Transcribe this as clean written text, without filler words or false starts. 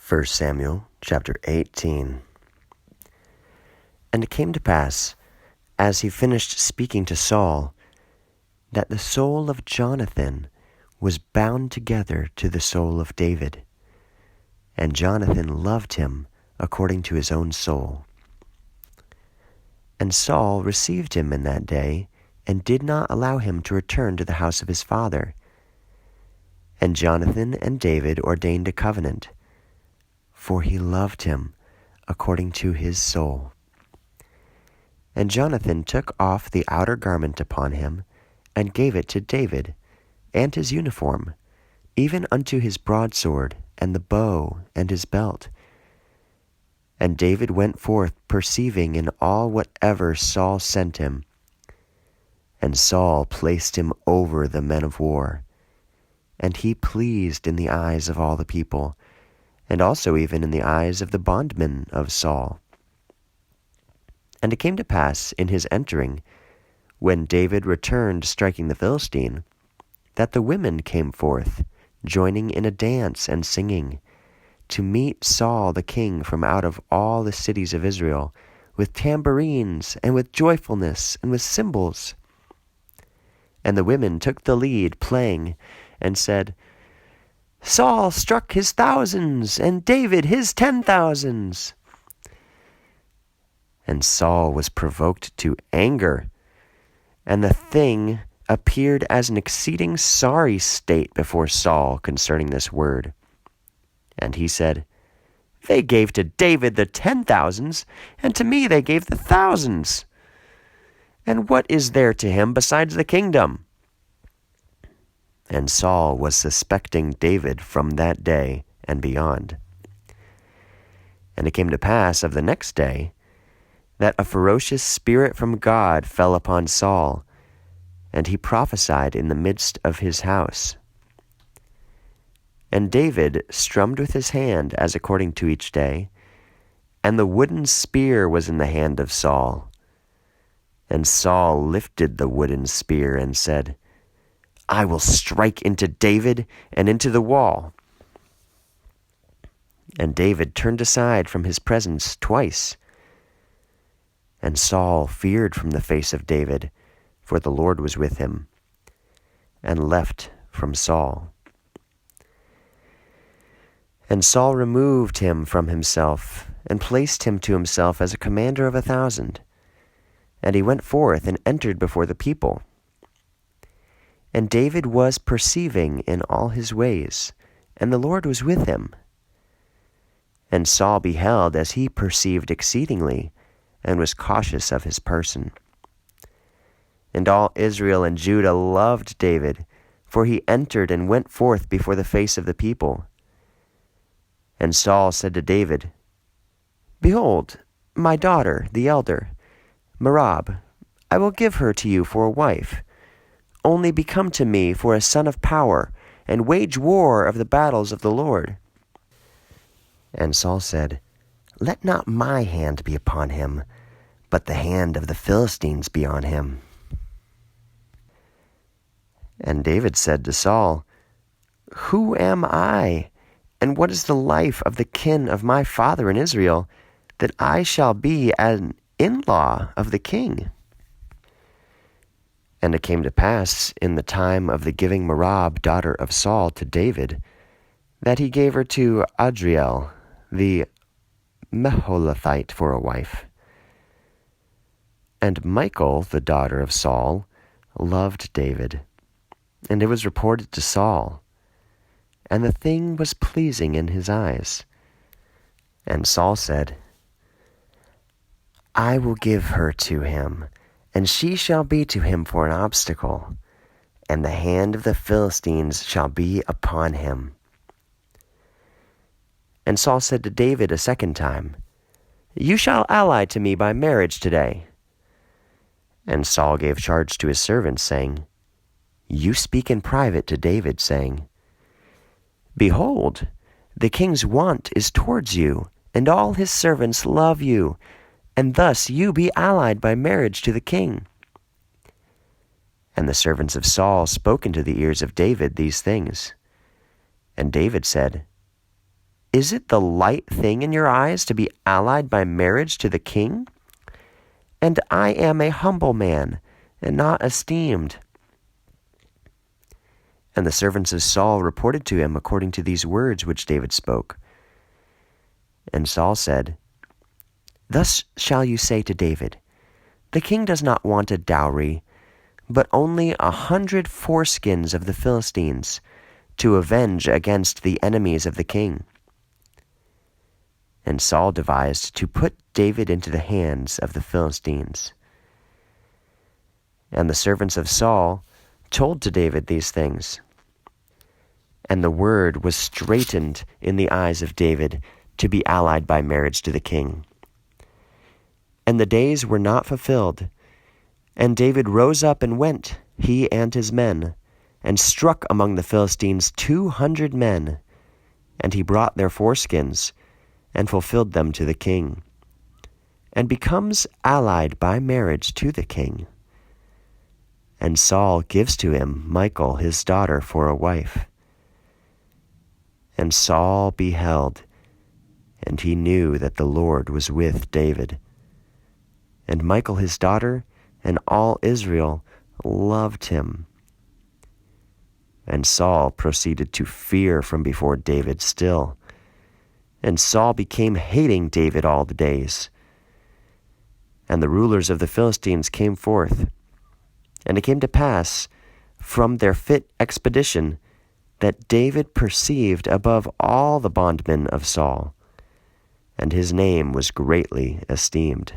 1 Samuel chapter 18. And it came to pass, as he finished speaking to Saul, that the soul of Jonathan was bound together to the soul of David, and Jonathan loved him according to his own soul. And Saul received him in that day, and did not allow him to return to the house of his father. And Jonathan and David ordained a covenant, for he loved him according to his soul. And Jonathan took off the outer garment upon him, and gave it to David, and his uniform, even unto his broadsword, and the bow, and his belt. And David went forth perceiving in all whatever Saul sent him. And Saul placed him over the men of war, and he pleased in the eyes of all the people, and also even in the eyes of the bondmen of Saul. And it came to pass in his entering, when David returned striking the Philistine, that the women came forth, joining in a dance and singing, to meet Saul the king from out of all the cities of Israel, with tambourines, and with joyfulness, and with cymbals. And the women took the lead, playing, and said, Saul struck his thousands, and David his 10,000s. And Saul was provoked to anger, and the thing appeared as an exceeding sorry state before Saul concerning this word. And he said, They gave to David the 10,000s, and to me they gave the thousands. And what is there to him besides the kingdom? And Saul was suspecting David from that day and beyond. And it came to pass of the next day, that a ferocious spirit from God fell upon Saul, and he prophesied in the midst of his house. And David strummed with his hand as according to each day, and the wooden spear was in the hand of Saul. And Saul lifted the wooden spear and said, I will strike into David and into the wall. And David turned aside from his presence twice. And Saul feared from the face of David, for the Lord was with him, and left from Saul. And Saul removed him from himself, and placed him to himself as a commander of 1,000. And he went forth and entered before the people. And David was perceiving in all his ways, and the Lord was with him. And Saul beheld as he perceived exceedingly, and was cautious of his person. And all Israel and Judah loved David, for he entered and went forth before the face of the people. And Saul said to David, Behold, my daughter, the elder, Merab, I will give her to you for a wife. Only become to me for a son of power, and wage war of the battles of the Lord. And Saul said, Let not my hand be upon him, but the hand of the Philistines be on him. And David said to Saul, Who am I, and what is the life of the kin of my father in Israel, that I shall be an in-law of the king? And it came to pass in the time of the giving Merab, daughter of Saul, to David, that he gave her to Adriel, the Meholathite, for a wife. And Michal, the daughter of Saul, loved David. And it was reported to Saul, and the thing was pleasing in his eyes. And Saul said, I will give her to him, and she shall be to him for an obstacle, and the hand of the Philistines shall be upon him. And Saul said to David a second time, You shall ally to me by marriage today. And Saul gave charge to his servants, saying, You speak in private to David, saying, Behold, the king's want is towards you, and all his servants love you, and thus you be allied by marriage to the king. And the servants of Saul spoke into the ears of David these things. And David said, Is it the light thing in your eyes to be allied by marriage to the king? And I am a humble man, and not esteemed." And the servants of Saul reported to him according to these words which David spoke. And Saul said, "Thus shall you say to David, the king does not want a dowry, but only 100 foreskins of the Philistines, to avenge against the enemies of the king." And Saul devised to put David into the hands of the Philistines. And the servants of Saul told to David these things. And the word was straitened in the eyes of David to be allied by marriage to the king. And the days were not fulfilled. And David rose up and went, he and his men, and struck among the Philistines 200 men. And he brought their foreskins, and fulfilled them to the king, and becomes allied by marriage to the king. And Saul gives to him Michal his daughter for a wife. And Saul beheld, and he knew that the Lord was with David. And Michal his daughter and all Israel loved him. And Saul proceeded to fear from before David still. And Saul became hating David all the days. And the rulers of the Philistines came forth. And it came to pass, from their fit expedition, that David perceived above all the bondmen of Saul, and his name was greatly esteemed.